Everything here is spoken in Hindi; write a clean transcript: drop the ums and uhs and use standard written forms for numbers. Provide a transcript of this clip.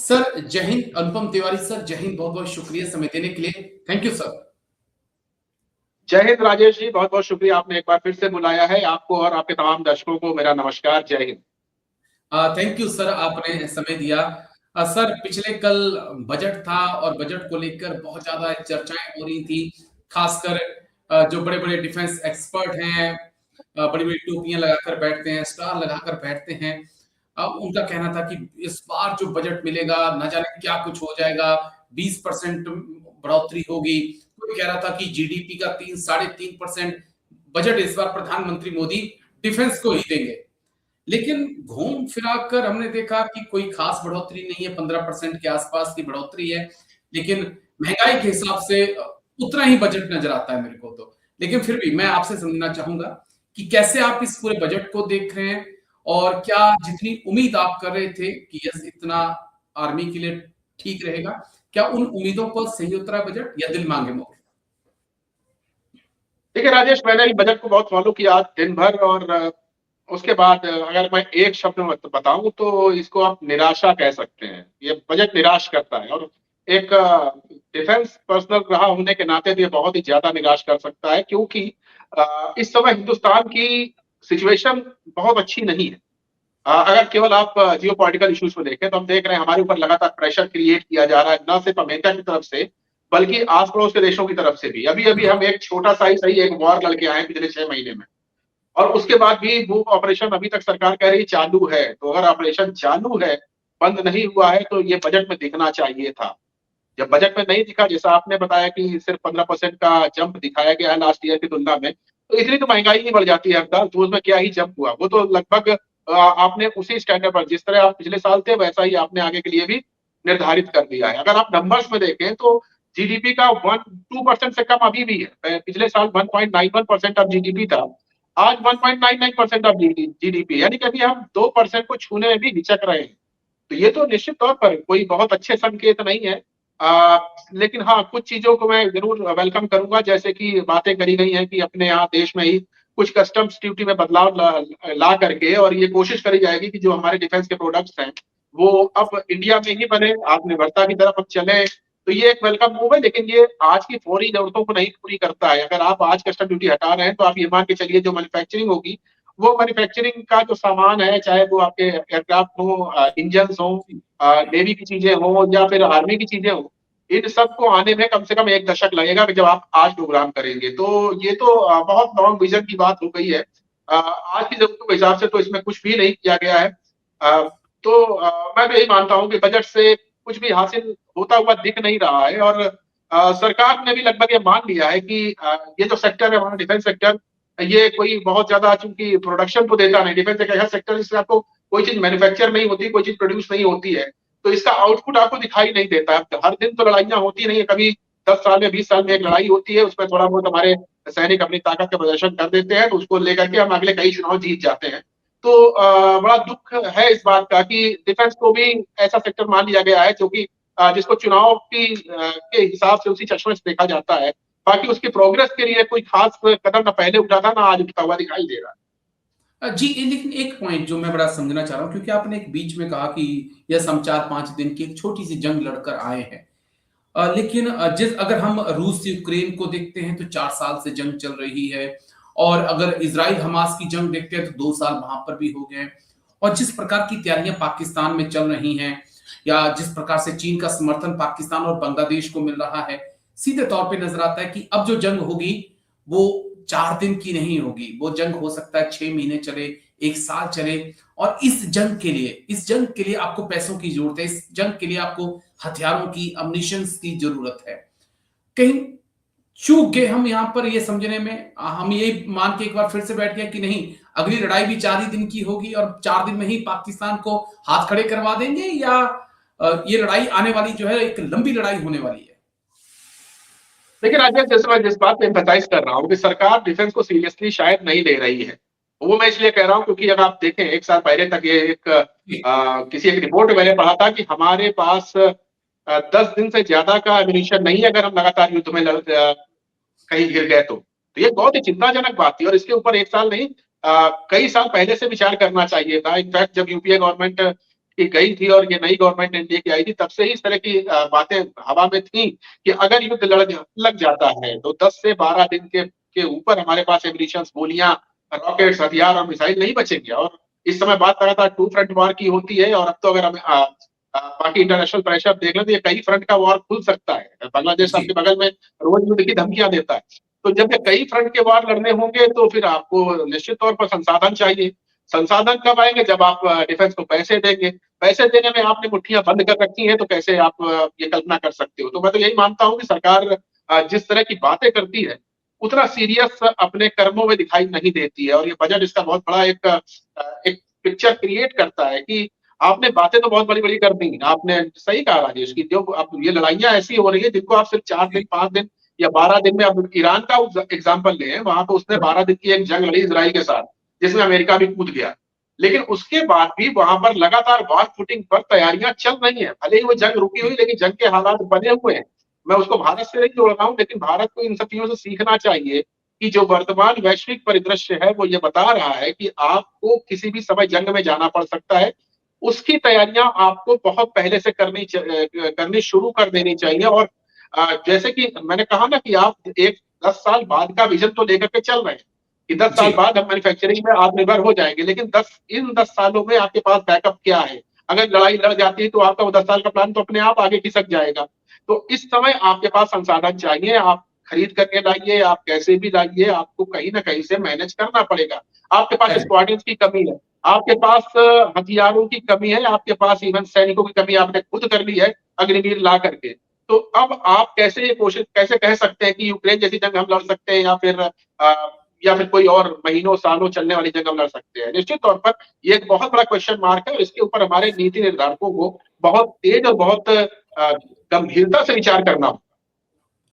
सर जय हिंद। अनुपम तिवारी सर, जय हिंद। बहुत बहुत शुक्रिया समय देने के लिए। Thank you sir. जय हिंद राजेश जी, बहुत बहुत शुक्रिया, आपने एक बार फिर से बुलाया है। आपको और आपके तमाम दर्शकों को मेरा नमस्कार। जय हिंद। थैंक यू सर, आपने समय दिया। सर पिछले कल बजट था और बजट को लेकर बहुत ज्यादा चर्चाएं हो रही थी। खासकर जो बड़े बड़े डिफेंस एक्सपर्ट हैं, बड़ी बड़ी टोपियां लगाकर बैठते हैं, स्टार लगाकर बैठते हैं। उनका कहना था कि इस बार जो बजट मिलेगा न जाने क्या कुछ हो जाएगा, 20% बढ़ोतरी होगी। कोई कह रहा था कि जीडीपी का 3-3.5% बजट इस बार प्रधानमंत्री मोदी डिफेंस को ही देंगे। लेकिन घूम फिरा कर हमने देखा कि कोई खास बढ़ोतरी नहीं है, 15% के आसपास की बढ़ोतरी है। लेकिन महंगाई के हिसाब से उतना ही बजट नजर आता है मेरे को तो। लेकिन फिर भी मैं आपसे समझना चाहूंगा कि कैसे आप इस पूरे बजट को देख रहे हैं, और क्या जितनी उम्मीद आप कर रहे थे कि यस इतना आर्मी के लिए ठीक रहेगा, क्या उन उम्मीदों पर सही उतरा बजट या दिल मांगे मोर? देखिए राजेश, मैंने भी बजट को बहुत फॉलो किया आज दिन भर, और उसके बाद अगर मैं एक शब्द में बताऊं तो इसको आप निराशा कह सकते हैं। ये बजट निराश करता है, और एक डिफेंस पर्सनल रहा होने के नाते तो ये बहुत ही ज्यादा निराश कर सकता है, क्योंकि इस समय हिंदुस्तान की सिचुएशन बहुत अच्छी नहीं है। अगर केवल आप जियो पॉलिटिकल इश्यूज को देखें तो हम देख रहे हैं हमारे ऊपर लगातार प्रेशर क्रिएट किया जा रहा है, न सिर्फ अमेरिका की तरफ से बल्कि आस पड़ोस के देशों की तरफ से भी। अभी अभी हम एक छोटा सा ही सही एक वॉर लड़के आए पिछले 6 महीने में, और उसके बाद भी वो ऑपरेशन अभी तक सरकार कह रही चालू है। तो अगर ऑपरेशन चालू है, बंद नहीं हुआ है, तो ये बजट में दिखना चाहिए था। जब बजट में नहीं दिखा, जैसा आपने बताया कि सिर्फ 15% का जंप दिखाया गया है लास्ट ईयर की तुलना में, तो इतनी तो महंगाई नहीं बढ़ जाती है हर साल, तो उसमें क्या ही जंप हुआ। वो तो लगभग आपने उसी स्टैंडर्ड पर, जिस तरह आप पिछले साल थे वैसा ही आपने आगे के लिए भी निर्धारित कर दिया है। अगर आप नंबर्स में देखें तो जीडीपी का 1-2% से कम अभी भी है। पिछले साल 1.91% ऑफ जीडीपी था, आज 1.99% ऑफ जीडीपी, यानी कि अभी हम 2% को छूने में भी हिचक रहे हैं। तो ये तो निश्चित तौर पर कोई बहुत अच्छे संकेत नहीं है। लेकिन हाँ, कुछ चीजों को मैं जरूर वेलकम करूंगा, जैसे कि बातें करी गई हैं कि अपने यहाँ देश में ही कुछ कस्टम्स ड्यूटी में बदलाव ला करके, और ये कोशिश करी जाएगी कि जो हमारे डिफेंस के प्रोडक्ट्स हैं वो अब इंडिया में ही बने, आत्मनिर्भरता की तरफ अब चले। तो ये एक वेलकम मूव है, लेकिन ये आज की फौरी जरूरतों को नहीं पूरी करता है। अगर आप आज कस्टम ड्यूटी हटा रहे हैं तो आप ये मान के चलिए जो मैन्युफैक्चरिंग होगी, वो मैन्युफैक्चरिंग का जो सामान है, चाहे वो आपके एयरक्राफ्ट हो, इंजन हो, नेवी की चीजें हो या फिर आर्मी की चीजें हो, इन सबको आने में कम से कम 1 दशक लगेगा जब आप आज प्रोग्राम करेंगे। तो ये तो बहुत लॉन्ग विजन की बात हो गई है। आज की जरूरतों के हिसाब से तो इसमें कुछ भी नहीं किया गया है। तो मैं भी यही मानता हूँ कि बजट से कुछ भी हासिल होता हुआ दिख नहीं रहा है, और सरकार ने भी लगभग ये मान लिया है कि ये जो सेक्टर है हमारा डिफेंस सेक्टर, ये कोई बहुत ज्यादा चूंकि प्रोडक्शन को देता नहीं। डिफेंस एक ऐसा सेक्टर जिससे आपको कोई चीज मैन्युफैक्चर नहीं होती, कोई चीज प्रोड्यूस नहीं होती है, तो इसका आउटपुट आपको दिखाई नहीं देता है। हर दिन तो लड़ाइयां होती नहीं है, कभी 10 साल में 20 साल में एक लड़ाई होती है, उसमें थोड़ा बहुत हमारे सैनिक अपनी ताकत का प्रदर्शन कर देते हैं, तो उसको लेकर के हम अगले कई चुनाव जीत जाते हैं। तो बड़ा दुख है इस बात का कि डिफेंस को भी ऐसा सेक्टर मान लिया गया है जो कि जिसको चुनाव की के हिसाब से उसी चश्मे से देखा जाता है। बाकी उसकी प्रोग्रेस के लिए कोई खास कदम ना पहले उठा था, ना आज उठता हुआ दिखाई दे रहा है। जी, लेकिन एक पॉइंट जो मैं बड़ा समझना चाह रहा हूँ, क्योंकि आपने एक बीच में कहा कि यस हम 4-5 दिन की एक छोटी सी जंग लड़कर आए हैं। लेकिन जिस अगर हम रूस से यूक्रेन को देखते हैं तो 4 साल से जंग चल रही है, और अगर इजराइल हमास की जंग देखते हैं तो 2 साल वहां पर भी हो गए। और जिस प्रकार की तैयारियां पाकिस्तान में चल रही हैं, या जिस प्रकार से चीन का समर्थन पाकिस्तान और बांग्लादेश को मिल रहा है, सीधे तौर पे नजर आता है कि अब जो जंग होगी वो 4 दिन की नहीं होगी। वो जंग हो सकता है 6 महीने चले, 1 साल चले। और इस जंग के लिए आपको पैसों की जरूरत है, इस जंग के लिए आपको हथियारों की, अम्युनिशंस की जरूरत है। कहीं चूक गए हम यहाँ पर ये समझने में, हम ये मान के एक बार फिर से बैठ गए कि नहीं अगली लड़ाई भी 4 ही दिन की होगी और 4 दिन में ही पाकिस्तान को हाथ खड़े करवा देंगे, या ये लड़ाई आने वाली जो है एक लंबी लड़ाई होने वाली है? देखिए राजेश, जैसे मैं जिस बात पे एम्फेसाइज कर रहा हूँ कि सरकार डिफेंस को सीरियसली शायद नहीं ले रही है, वो मैं इसलिए कह रहा हूँ क्योंकि अगर आप देखें 1 साल पहले तक ये एक किसी एक रिपोर्ट में मैंने पढ़ा था कि हमारे पास 10 दिन से ज्यादा का एम्यूनिशन नहीं है अगर हम लगातार युद्ध में कहीं गिर गए तो ये बहुत ही चिंताजनक बात थी। और इसके ऊपर 1 साल नहीं, कई साल पहले से विचार करना चाहिए था। इनफैक्ट जब यूपीए गवर्नमेंट की गई थी और ये नई गवर्नमेंट एनडीए की आई थी, तब से ही इस तरह की बातें हवा में थी कि अगर युद्ध लग जाता है तो 10 से 12 दिन के ऊपर हमारे पास एम्युनिशंस, गोलियां, रॉकेट्स, हथियार और मिसाइल नहीं बचेंगे। और इस समय बात लगातार टू फ्रंट वॉर की होती है, और अब तो अगर हम बाकी इंटरनेशनल प्रेशर देख लें तो ये कई फ्रंट का वॉर खुल सकता है। बांग्लादेश जी, आपके बगल में रोज युद्ध की धमकियां देता है। तो जब ये कई फ्रंट के वार लड़ने होंगे तो फिर आपको निश्चित तौर पर संसाधन चाहिए। संसाधन कब आएंगे? जब आप डिफेंस को पैसे देंगे। पैसे देने में आपने मुट्ठियां बंद कर रखी हैं, तो कैसे आप ये कल्पना कर सकते हो? तो मैं तो यही मानता हूं कि सरकार जिस तरह की बातें करती है उतना सीरियस अपने कर्मों में दिखाई नहीं देती है। और ये बजट इसका बहुत बड़ा एक पिक्चर क्रिएट करता है कि आपने बातें तो बहुत बड़ी-बड़ी कर दी। आपने सही कहा राजेश कि जो अब ये लड़ाइयाँ ऐसी हो रही है जिनको आप सिर्फ 4 दिन, 5 दिन या 12 दिन में, अब ईरान का एग्जाम्पल लें, वहां तो उसने 12 दिन की एक जंग लड़ी इजराइल के साथ, जिसमें अमेरिका भी कूद गया। लेकिन उसके बाद भी वहां पर लगातार वॉर फुटिंग पर तैयारियां चल रही हैं। भले ही वो जंग रुकी हुई, लेकिन जंग के हालात बने हुए हैं। मैं उसको भारत से नहीं जोड़ रहा हूं, लेकिन भारत को इन सब चीजों से सीखना चाहिए कि जो वर्तमान वैश्विक परिदृश्य है वो ये बता रहा है कि आपको किसी भी समय जंग में जाना पड़ सकता है। उसकी तैयारियां आपको बहुत पहले से करनी शुरू कर देनी चाहिए। और जैसे कि मैंने कहा ना कि आप एक 10 साल बाद का विजन तो लेकर के चल रहे हैं कि 10 जी, साल बाद हम मैन्युफैक्चरिंग में आत्मनिर्भर हो जाएंगे, लेकिन 10 सालों में आपके पास बैकअप क्या है? अगर लड़ाई लड़ जाती है तो आपका वो 10 साल का प्लान तो अपने आप आगे खिसक जाएगा। तो इस समय आपके पास संसाधन चाहिए। आप खरीद करके लाइए, आप कैसे भी लाइए, आपको कहीं ना कहीं से मैनेज करना पड़ेगा। आपके पास करेक्ट, स्क्वाड्रंस की कमी है, आपके पास हथियारों की कमी है, आपके पास इवन सैनिकों की कमी आपने खुद कर ली है अग्निवीर ला करके। तो अब आप कैसे कह सकते हैं कि यूक्रेन जैसी जंग हम लड़ सकते हैं, या फिर कोई और महीनों सालों चलने वाली जंग हम लड़ सकते हैं? निश्चित तौर पर ये एक बहुत बड़ा क्वेश्चन मार्क है, और इसके ऊपर हमारे नीति निर्धारकों को बहुत तेज और बहुत गंभीरता से विचार करना